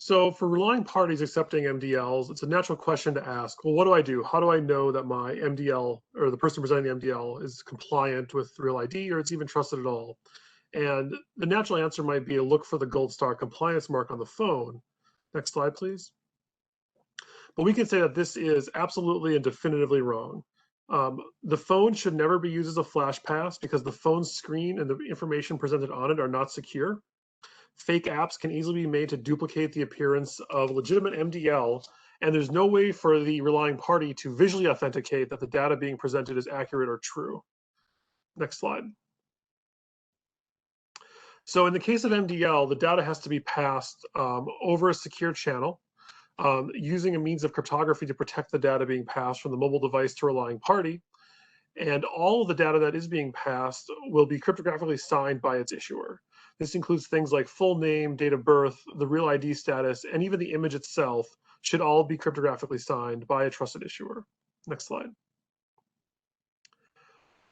So for relying parties accepting MDLs, it's a natural question to ask, well, what do I do? How do I know that my MDL or the person presenting the MDL is compliant with Real ID or it's even trusted at all? And the natural answer might be to look for the gold star compliance mark on the phone. Next slide, please. But we can say that this is absolutely and definitively wrong. The phone should never be used as a flash pass because the phone screen and the information presented on it are not secure. Fake apps can easily be made to duplicate the appearance of legitimate MDL, and there's no way for the relying party to visually authenticate that the data being presented is accurate or true. Next slide. So in the case of MDL, the data has to be passed over a secure channel using a means of cryptography to protect the data being passed from the mobile device to relying party. And all of the data that is being passed will be cryptographically signed by its issuer. This includes things like full name, date of birth, the real ID status, and even the image itself should all be cryptographically signed by a trusted issuer. Next slide.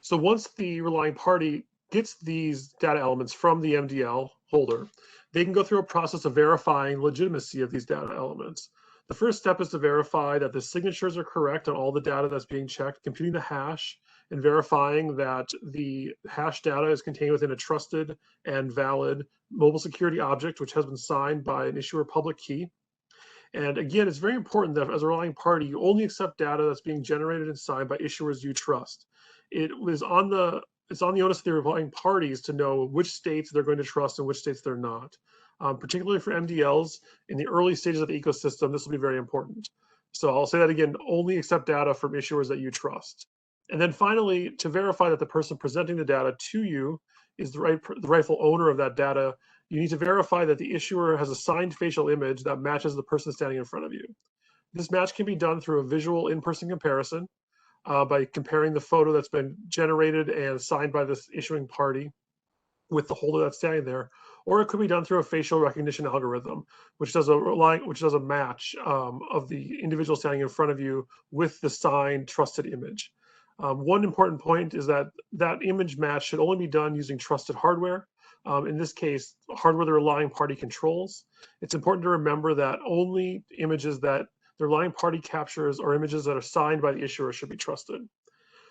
So once the relying party gets these data elements from the MDL holder, they can go through a process of verifying legitimacy of these data elements. The first step is to verify that the signatures are correct on all the data that's being checked, computing the hash and verifying that the hash data is contained within a trusted and valid mobile security object, which has been signed by an issuer public key. And again, it's very important that as a relying party, you only accept data that's being generated and signed by issuers you trust. It's on the onus of the relying parties to know which states they're going to trust and which states they're not. Particularly for MDLs in the early stages of the ecosystem, this will be very important. So I'll say that again, only accept data from issuers that you trust. And then finally, to verify that the person presenting the data to you is the rightful owner of that data, you need to verify that the issuer has a signed facial image that matches the person standing in front of you. This match can be done through a visual in-person comparison by comparing the photo that's been generated and signed by this issuing party with the holder that's standing there, or it could be done through a facial recognition algorithm, which does a match of the individual standing in front of you with the signed trusted image. One important point is that that image match should only be done using trusted hardware. In this case, hardware the relying party controls. It's important to remember that only images that the relying party captures or images that are signed by the issuer should be trusted.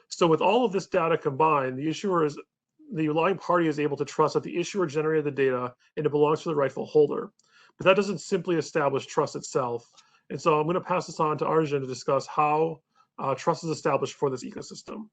So with all of this data combined, the relying party is able to trust that the issuer generated the data and it belongs to the rightful holder. But that doesn't simply establish trust itself. And so I'm going to pass this on to Arjun to discuss how trust is established for this ecosystem.